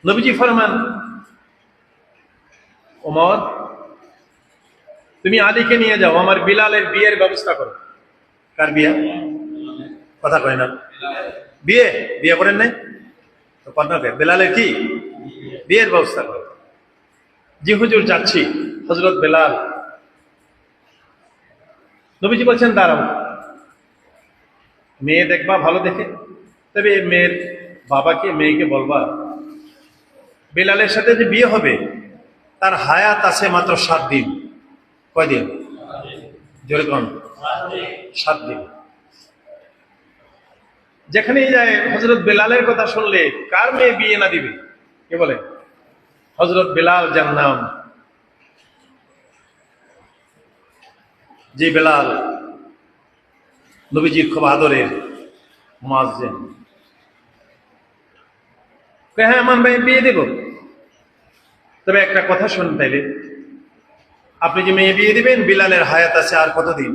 নবীজি ফরমান, ওমর তুমি আলীকে নিয়ে যাও, আমার বিলালের বিয়ের ব্যবস্থা করো। কার বিয়ে? কথা কয় না। বিয়ে বিয়ে করেন নাই তো কন্যাকে, বেলালের কি বিয়ের ব্যবস্থা করো। জি হুজুর যাচ্ছি। হযরত বেলাল, নবীজি বলছেন দাঁড়াও, মেয়ে দেখবা ভালো দেখে, তবে মেয়ের বাবাকে মেয়েকে বলবা বেলালের সাথে যে বিয়ে হবে তার হায়াত আছে মাত্র 7 দিন। কয়দিন? জোরে কোন? 7 দিন। যেখানেই যায় হযরত বেলালের কথা শুনলে কার মেয়ে বিয়ে না দিবে? কে বলে? হযরত বেলাল যার নাম, যে বেলাল নবীজির খুব আদরের মুয়াজ্জিন। হ্যাঁ আমার মেয়ে বিয়ে দেব, তবে একটা কথা শুনুন তাইলে, আপনি যে মেয়ে বিয়ে দিবেন বিলালের হায়াত আছে আর কতদিন?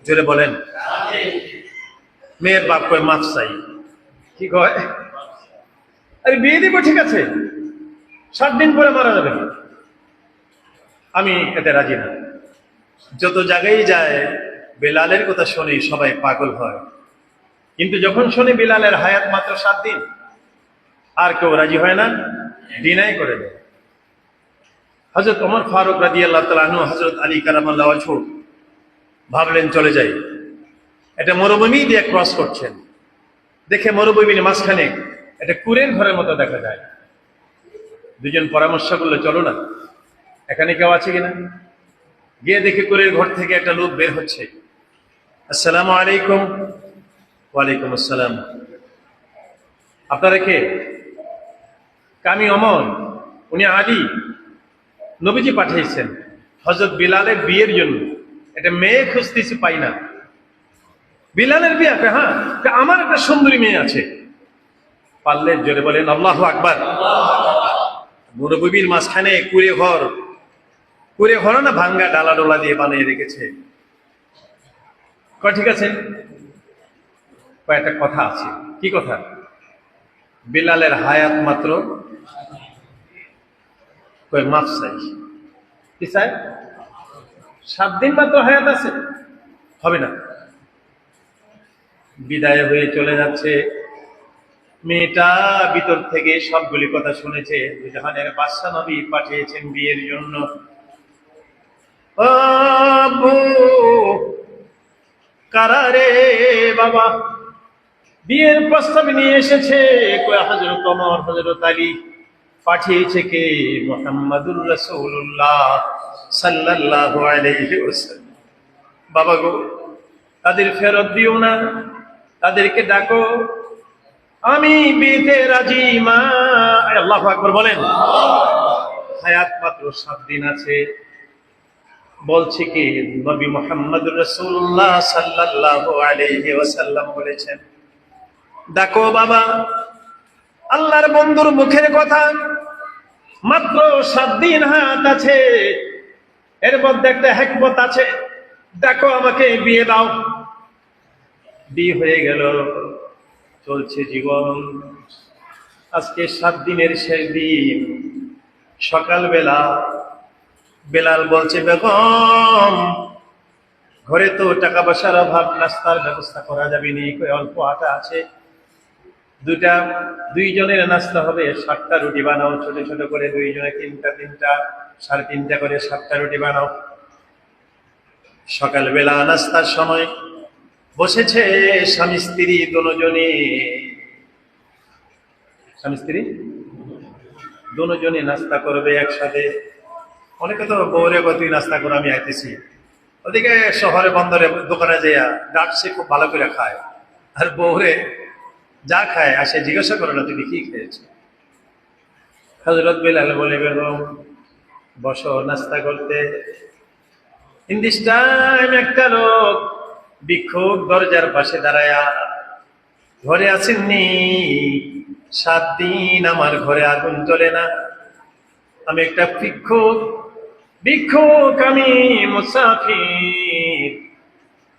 জোরে বলেন। মেয়ের বাপ কয় মাফ চাই। কি কয়? আরে বিয়ে দিব ঠিক আছে, 7 দিন পরে মারা যাবে, আমি এতে রাজি না। যত জায়গায় যায় বেলালের কথা শুনি সবাই পাগল হয়, কিন্তু যখন শুনি বিলালের হায়াত মাত্র 7 দিন, আর কেউ রাজি হয় না, ডিনাই করে দেয়। হযরত ওমর ফারুক রাদিয়াল্লাহু তাআলা আনহু, হযরত আলী কারামাল্লাহু ওয়াজহু ভাবলেন চলে যাই। এটা মরুভূমি দিয়ে ক্রস করছেন, দেখে মরুভূমির মাঝখানে একটা কুঁড়ের ঘরের মতো দেখা যায়। দুজন পরামর্শ করলো চলো না, এখানে কেউ আছে কিনা। গিয়ে দেখে কুঁড়ের ঘর থেকে একটা লোক বের হচ্ছে। আসসালামু আলাইকুম। ওয়ালাইকুম আসসালাম। আপনারা কে? আমি ওমর, উনি আলী, নবীজি পাঠিয়েছেন হযরত বিলালের বিয়ের জন্য, একটা মেয়ে খুঁজতেছি পাই না। বিলালের বিয়ে? হ্যাঁ, আমার একটা সুন্দরী মেয়ে আছে। পারলে জোরে বলেন আল্লাহু আকবার। মরুভূমির মাঝখানে কুঁড়ে ঘর, কুঁড়ে ঘর না ভাঙ্গা ডালা ডোলা দিয়ে বানিয়ে রেখেছে। ঠিক আছে, কয়েকটা কথা আছে। কি কথা? বিলালের হায়াত মাত্র কয় মাফ চাই। কি চাই? 7 দিন মাত্র হায়াত আছে, হবে না। বিদায় হয়ে চলে যাচ্ছে। মেয়েটা ভিতর থেকে সবগুলি কথা শুনেছে। জাহানের বাদশা নবী পাঠিয়েছেন বিয়ের জন্য। আব্বু কারারে বাবা, বিয়ের প্রস্তাব নিয়ে এসেছে। হযরত ওমর, হযরত আলী। পাঠিয়েছে কে? মুহাম্মাদুর রাসূলুল্লাহ সাল্লাল্লাহু আলাইহি ওয়াসাল্লাম। বাবা গো, তাদের ফেরত দিও না, তাদেরকে ডাকো, আমি বিয়েতে রাজি মা। আল্লাহু আকবার বলেন। হায়াত মাত্র 7 দিন আছে। বলছে কি নবী মুহাম্মদুর রাসূলুল্লাহ সাল্লাল্লাহু আলাইহি ওয়াসাল্লাম বলেছেন, ডাকো বাবা। আল্লাহর বন্ধুর মুখের কথা, মাত্র 7 দিন হায়াত আছে, এর মধ্যে একটা হিকমত আছে, ডাকো আমাকে, বিয়ে দাও। বিয়ে হয়ে গেল, চলছে জীবন। আজকে 7 দিনের শেষ দিন। সকালবেলা বেলাল বলছে, বেগম ঘরে তো টাকা পয়সার অভাব, নাস্তার ব্যবস্থা করা যাবে নি, অল্প আটা আছে, দুইজনের নাস্তা হবে, 7টা রুটি বানাও, ছোট ছোট করে, দুইজনে 3টা 3টা, 3.5 করে 7টা রুটি বানাও। সকালবেলা নাস্তার সময় বসেছে স্বামী স্ত্রী দুজনে, স্বামী স্ত্রী দুজনে নাস্তা করবে একসাথে। অনেকে তো বউরে তুই নাস্তা করে আমি আইতেছি, ওদিকে শহরে বন্দরে দোকানে যেয়া ডাকছে, খুব ভালো করে খায়, আর বউরে যা খায় আসে জিজ্ঞাসা করে না তুমি কি খেয়েছো। হযরত বেলাল বলে, বেগম বসো নাস্তা করতে। ইন দিস টাইম একটা লোক ভিক্ষুক দরজার পাশে দাঁড়ায়া, ঘরে আসেননি, 7 দিন আমার ঘরে আগুন জ্বলে না, আমি একটা ভিক্ষুক, আমি মুসাফির,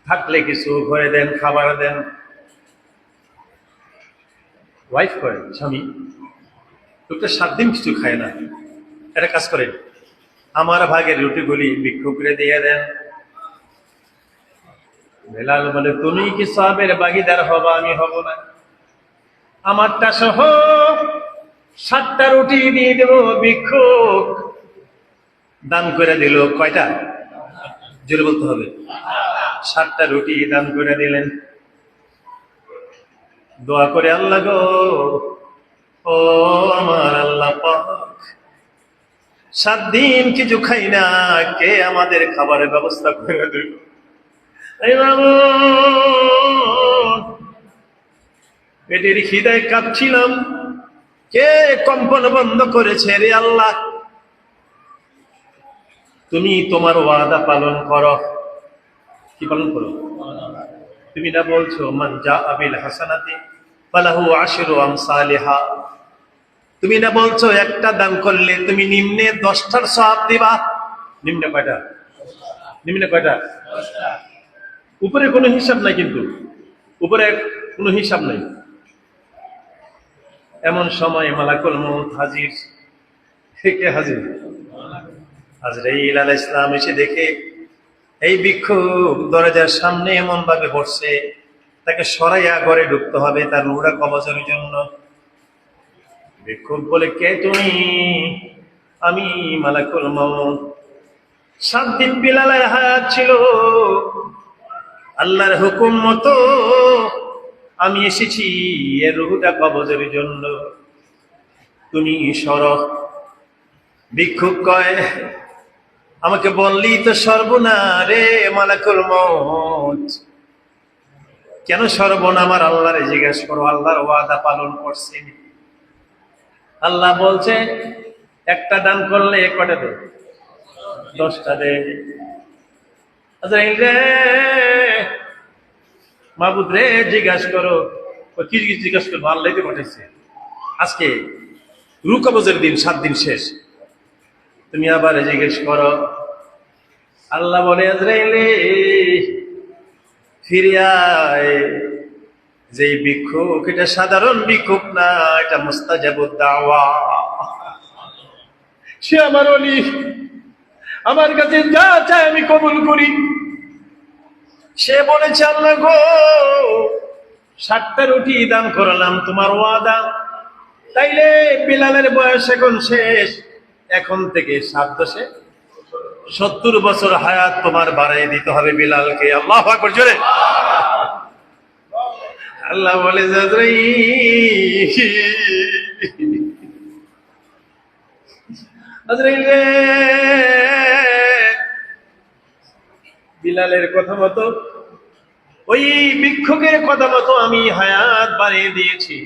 থাকলে কিছু ঘরে দেন, খাবার দেন। ওয়াইফ করে, স্বামী লোকটা 7 দিন কিছু খায় না। একটা কাজ করেন, আমার ভাগের রুটিগুলি ভিক্ষুকরে দিয়ে দেন। বেলাল বলে, তুমি কি সওয়াবের ভাগীদার হবা? আমি হব না। আমারটা সহ 7টা রুটি দিয়ে দেব। ভিক্ষুক দান করে দিল কয়টা? জোরে বলতে হবে। 7টা রুটি দান করে দিলেন। দোয়া করে, আল্লাহ গো, ও আমার আল্লাহ পাক, 7 দিন কিছু খাই না, কে আমাদের খাবারের ব্যবস্থা করে দিল? এই মামুন, পেটের খিদায় কাঁপছিলাম, কে কম্পন বন্ধ করেছে রে আল্লাহ? তুমি তোমার ওয়াদা পালন করো। কি পালন করো? তুমি না বলছো, মান জাআ বিল হাসানাতি ফালাহু আশরু আমসালিহা। তুমি না বলছো একটা দান করলে তুমি নিম্নে 10টার সওয়াব দিবা? নিম্নে কয়টা? নিম্নে কয়টা? 10টা। উপরে কোনো হিসাব নাই, কিন্তু উপরে কোনো হিসাব নাই। এমন সময় মালাকুল মউত হাজির। কে হাজির? আজরাইল আলাইহিস সালাম এসে দেখে এই ভিক্ষুক দরজার সামনে এমন ভাবে বসছে, তাকে সরাইয়া ঘরে ঢুকতে হবে তার রূহটা কবজের জন্য। ভিক্ষুক বলে, কে তুমি? আমি মালাকুল মউত। 7 দিন বিলালের হায়াত ছিল, আল্লাহর হুকুম মতো আমি এসেছি এর রূহটা কবজের জন্য। তুমি সরো। ভিক্ষুক কয়, আমাকে বললি তো সর্বনা রে মালাকুল মউত। কেন সর্বনা? আমার আল্লাহরে জিজ্ঞেস করো, আল্লাহর ওয়াদা পালন করছি। আল্লাহ বলছে একটা দান করলে কটা দে? 10টা দে। আজরাইল রে, মাবুদ রে, জিজ্ঞাসা করো। কি জিজ্ঞাসা করবো? আল্লাহ তো পাঠাইছে। আজকে রূহ কবজের দিন, 7 দিন শেষ, তুমি আবার জিজ্ঞেস করো। আল্লাহ বলে, আজরাইলে ফিরে আয়। যে ভিক্ষুক, এটা সাধারণ ভিক্ষুক না, এটা মুস্তাজাবুদ দাওয়া। সে আমার ওলি, আমার কাছে যা চায় আমি কবুল করি। সে বলেছে, আল্লাহ গো, 7টা রুটি দান করলাম তোমার ওয়াদা, তাইলে বিলালের বয়স এখন শেষ, এখন থেকে 7 × 70 বছর হায়াত তোমার বাড়াই দিতে হবে বিলালকে। আল্লাহু আকবার, জোরে। আল্লাহ বলে, আজরাইল রে, বিলালের কথা মতো, ওই ভিক্ষুকের কথা মতো আমি হায়াত বাড়িয়ে দিয়েছি।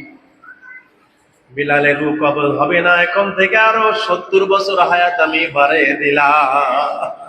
বিলালের রূহ কবজ হবে না, এখন থেকে আরো 70 বছর হায়াত আমি বাড়িয়ে দিলাম।